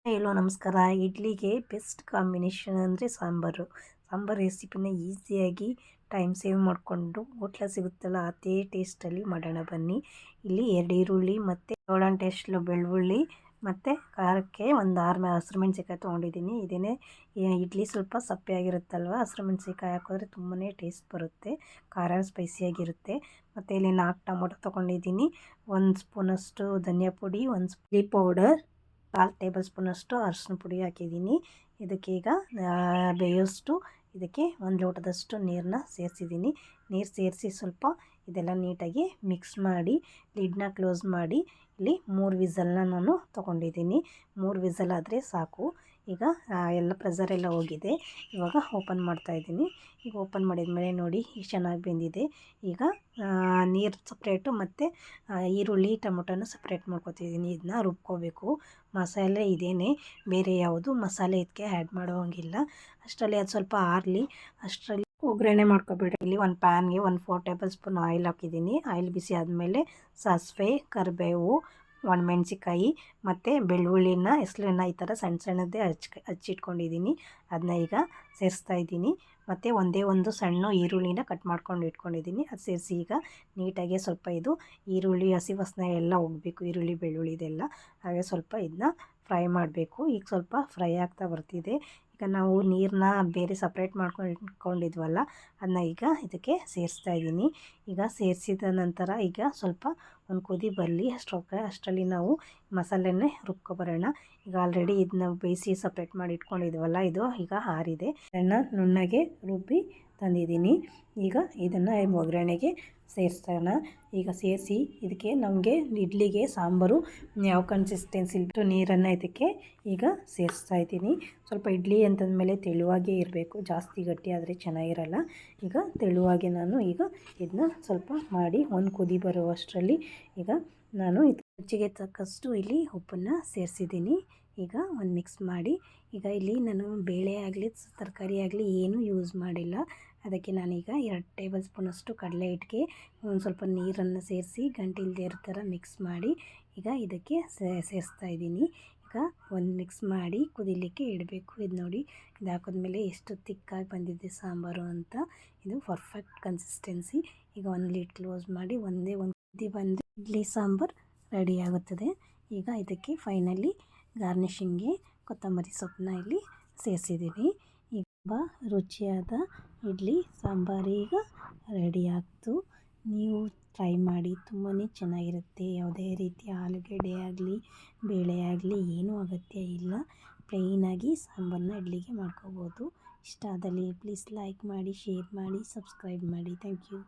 ಹೇಳೋ ನಮಸ್ಕಾರ. ಇಡ್ಲಿಗೆ ಬೆಸ್ಟ್ ಕಾಂಬಿನೇಷನ್ ಅಂದರೆ ಸಾಂಬಾರು. ಸಾಂಬಾರು ರೆಸಿಪಿನ ಈಸಿಯಾಗಿ ಟೈಮ್ ಸೇವ್ ಮಾಡಿಕೊಂಡು ಹೋಟ್ಲ ಸಿಗುತ್ತಲ್ಲ ಅದೇ ಟೇಸ್ಟಲ್ಲಿ ಮಾಡೋಣ ಬನ್ನಿ. ಇಲ್ಲಿ 2 ಈರುಳ್ಳಿ ಮತ್ತು 7-8 ಬೆಳ್ಳುಳ್ಳಿ ಮತ್ತು ಖಾರಕ್ಕೆ ಒಂದು 6 ಹಸಿರುಮೆಣ್ಸಿಕಾಯಿ ತೊಗೊಂಡಿದ್ದೀನಿ. ಇದೇನೇ ಇಡ್ಲಿ ಸ್ವಲ್ಪ ಸಪ್ಪೆಯಾಗಿರುತ್ತಲ್ವ, ಹಸಿರುಮೆಣ್ಸಿಕಾಯಿ ಹಾಕಿದ್ರೆ ತುಂಬಾ ಟೇಸ್ಟ್ ಬರುತ್ತೆ, ಖಾರ ಸ್ಪೈಸಿಯಾಗಿರುತ್ತೆ. ಮತ್ತು ಇಲ್ಲಿ 4 ಟೊಮೊಟೊ ತೊಗೊಂಡಿದ್ದೀನಿ. 1 ಸ್ಪೂನಷ್ಟು ಧನಿಯಾ ಪುಡಿ, 1 ಚಿಲ್ಲಿ ಪೌಡರ್, 1/4 ಟೇಬಲ್ ಸ್ಪೂನಷ್ಟು ಅರಶಿನ ಪುಡಿ ಹಾಕಿದ್ದೀನಿ. ಇದಕ್ಕೆ ಈಗ ಬೇಯೋಷ್ಟು ಇದಕ್ಕೆ 1 ಲೋಟದಷ್ಟು ನೀರನ್ನ ಸೇರಿಸಿದ್ದೀನಿ. ನೀರು ಸೇರಿಸಿ ಸ್ವಲ್ಪ ಇದೆಲ್ಲ ನೀಟಾಗಿ ಮಿಕ್ಸ್ ಮಾಡಿ ಲಿಡ್ನ ಕ್ಲೋಸ್ ಮಾಡಿ ಇಲ್ಲಿ 3 ವಿಸಲ್ನ ನಾನು ತೊಗೊಂಡಿದ್ದೀನಿ. 3 ವಿಸಲ್ ಆದರೆ ಸಾಕು. ಈಗ ಎಲ್ಲ ಪ್ರೆಷರ್ ಎಲ್ಲ ಹೋಗಿದೆ. ಇವಾಗ ಓಪನ್ ಮಾಡ್ತಾಯಿದ್ದೀನಿ. ಈಗ ಓಪನ್ ಮಾಡಿದ ಮೇಲೆ ನೋಡಿ ಈಗ ಚೆನ್ನಾಗಿ ಬೆಂದಿದೆ. ಈಗ ನೀರು ಸಪ್ರೇಟು ಮತ್ತು ಈರುಳ್ಳಿ ಟೊಮೊಟೊನ ಸಪ್ರೇಟ್ ಮಾಡ್ಕೊತಿದ್ದೀನಿ. ಇದನ್ನ ರುಬ್ಕೋಬೇಕು. ಮಸಾಲೆ ಇದೇನೆ, ಬೇರೆ ಯಾವುದು ಮಸಾಲೆ ಇದಕ್ಕೆ ಆ್ಯಡ್ ಮಾಡೋ ಹಂಗಿಲ್ಲ. ಅಷ್ಟರಲ್ಲಿ ಅದು ಸ್ವಲ್ಪ ಆರಲಿ. ಅಷ್ಟರಲ್ಲಿ ಒಗ್ಗರಣೆ ಮಾಡ್ಕೊಬೇಡಿ. ಇಲ್ಲಿ ಒಂದು ಪ್ಯಾನ್ಗೆ 4 ಟೇಬಲ್ ಸ್ಪೂನ್ ಆಯಿಲ್ ಹಾಕಿದ್ದೀನಿ. ಆಯಿಲ್ ಬಿಸಿ ಆದಮೇಲೆ ಸಾಸಿವೆ, ಕರಿಬೇವು, ಒಣಮೆಣ್ಸಿಕಾಯಿ ಮತ್ತು ಬೆಳ್ಳುಳ್ಳಿನ ಹೆಸರನ್ನ ಈ ಥರ ಸಣ್ಣ ಸಣ್ಣದೇ ಹಚ್ಚಿಟ್ಕೊಂಡಿದ್ದೀನಿ. ಅದನ್ನ ಈಗ ಸೇರಿಸ್ತಾ ಇದ್ದೀನಿ. ಮತ್ತು ಒಂದೇ ಒಂದು ಸಣ್ಣ ಈರುಳ್ಳಿನ ಕಟ್ ಮಾಡ್ಕೊಂಡು ಇಟ್ಕೊಂಡಿದ್ದೀನಿ. ಅದು ಸೇರಿಸಿ ಈಗ ನೀಟಾಗಿ ಸ್ವಲ್ಪ ಇದು ಈರುಳ್ಳಿ ಹಸಿ ವಾಸನೆ ಎಲ್ಲ ಹೋಗಬೇಕು, ಈರುಳ್ಳಿ ಬೆಳ್ಳುಳ್ಳಿದೆಲ್ಲ. ಹಾಗೆ ಸ್ವಲ್ಪ ಇದನ್ನ ಫ್ರೈ ಮಾಡಬೇಕು. ಈಗ ಸ್ವಲ್ಪ ಫ್ರೈ ಆಗ್ತಾ ಬರ್ತಿದೆ. ಈಗ ನಾವು ನೀರನ್ನ ಬೇರೆ ಸಪ್ರೇಟ್ ಮಾಡ್ಕೊಂಡು ಇಟ್ಕೊಂಡಿದ್ವಲ್ಲ, ಅದನ್ನ ಈಗ ಇದಕ್ಕೆ ಸೇರಿಸ್ತಾ ಇದ್ದೀನಿ. ಈಗ ಸೇರಿಸಿದ ನಂತರ ಈಗ ಸ್ವಲ್ಪ ಒಂದು ಕುದಿ ಬರಲಿ. ಅಷ್ಟರಲ್ಲಿ ನಾವು ಮಸಾಲೆನೇ ರುಬ್ಕೊಬರೋಣ. ಈಗ ಆಲ್ರೆಡಿ ಇದನ್ನ ಬೇಯಿಸಿ ಸಪ್ರೇಟ್ ಮಾಡಿ ಇಟ್ಕೊಂಡಿದ್ವಲ್ಲ, ಇದು ಈಗ ಆರಿದೆ. ಇದನ್ನು ನುಣ್ಣಗೆ ರುಬ್ಬಿ ತಂದಿದ್ದೀನಿ. ಈಗ ಇದನ್ನು ಒಗ್ಗರಣೆಗೆ ಸೇರಿಸೋಣ. ಈಗ ಸೇರಿಸಿ ಇದಕ್ಕೆ ನಮಗೆ ಇಡ್ಲಿಗೆ ಸಾಂಬಾರು ಯಾವ ಕನ್ಸಿಸ್ಟೆನ್ಸಿ ಇಟ್ಟು ನೀರನ್ನು ಇದಕ್ಕೆ ಈಗ ಸೇರಿಸ್ತಾ ಇದ್ದೀನಿ. ಸ್ವಲ್ಪ ಇಡ್ಲಿ ಅಂತಂದಮೇಲೆ ತೆಳುವಾಗೇ ಇರಬೇಕು, ಜಾಸ್ತಿ ಗಟ್ಟಿ ಆದರೆ ಚೆನ್ನಾಗಿರಲ್ಲ. ಈಗ ತೆಳುವಾಗಿ ನಾನು ಈಗ ಇದನ್ನ ಸ್ವಲ್ಪ ಮಾಡಿ ಒಂದು ಕುದಿ ಬರುವಷ್ಟರಲ್ಲಿ ಈಗ ನಾನು ರುಚಿಗೆ ತಕ್ಕಷ್ಟು ಇಲ್ಲಿ ಉಪ್ಪನ್ನು ಸೇರಿಸಿದ್ದೀನಿ. ಈಗ ಒಂದು ಮಿಕ್ಸ್ ಮಾಡಿ ಈಗ ಇಲ್ಲಿ ನಾನು ಬೇಳೆ ಆಗಲಿ ತರಕಾರಿ ಆಗಲಿ ಏನೂ ಯೂಸ್ ಮಾಡಿಲ್ಲ. ಅದಕ್ಕೆ ನಾನೀಗ 2 ಟೇಬಲ್ ಸ್ಪೂನಷ್ಟು ಕಡಲೆ ಹಿಟ್ಟಿಗೆ ಒಂದು ಸ್ವಲ್ಪ ನೀರನ್ನು ಸೇರಿಸಿ ಗಂಟಿಲ್ಲದೆ ಇರೋ ಥರ ಮಿಕ್ಸ್ ಮಾಡಿ ಈಗ ಇದಕ್ಕೆ ಸೇರಿಸ್ತಾ ಇದ್ದೀನಿ. ಈಗ ಒಂದು ಮಿಕ್ಸ್ ಮಾಡಿ ಕುದಿಲಿಕ್ಕೆ ಇಡಬೇಕು. ಇದು ನೋಡಿ, ಇದು ಹಾಕಿದ್ಮೇಲೆ ಎಷ್ಟು ತಿಕ್ಕಾಗಿ ಬಂದಿದೆ ಸಾಂಬಾರು ಅಂತ. ಇದು ಪರ್ಫೆಕ್ಟ್ ಕನ್ಸಿಸ್ಟೆನ್ಸಿ. ಈಗ ಒಂದು ಲಿಡ್ ಕ್ಲೋಸ್ ಮಾಡಿ ಒಂದೇ ಒಂದು ಕುದಿ ಬಂದು ಇಡ್ಲಿ ಸಾಂಬಾರು ರೆಡಿ ಆಗುತ್ತದೆ. ಈಗ ಇದಕ್ಕೆ ಫೈನಲಿ ಗಾರ್ನಿಷಿಂಗ್ಗೆ ಕೊತ್ತಂಬರಿ ಸೊಪ್ಪನ್ನ ಇಲ್ಲಿ ಸೇರಿಸಿದ್ದೀನಿ. ಈಗ ತುಂಬ ರುಚಿಯಾದ ಇಡ್ಲಿ ಸಾಂಬಾರು ಈಗ ರೆಡಿ ಆಯಿತು. ನೀವು ಟ್ರೈ ಮಾಡಿ, ತುಂಬಾ ಚೆನ್ನಾಗಿರುತ್ತೆ. ಯಾವುದೇ ರೀತಿಯ ಆಲೂಗಡ್ಡೆ ಆಗಲಿ ಬೇಳೆ ಆಗಲಿ ಏನೂ ಅಗತ್ಯ ಇಲ್ಲ. ಪ್ಲೇನಾಗಿ ಸಾಂಬಾರನ್ನ ಇಡ್ಲಿಗೆ ಮಾಡ್ಕೋಬೋದು. ಇಷ್ಟ ಆದಲ್ಲಿ ಪ್ಲೀಸ್ ಲೈಕ್ ಮಾಡಿ, ಶೇರ್ ಮಾಡಿ, ಸಬ್ಸ್ಕ್ರೈಬ್ ಮಾಡಿ. Thank you.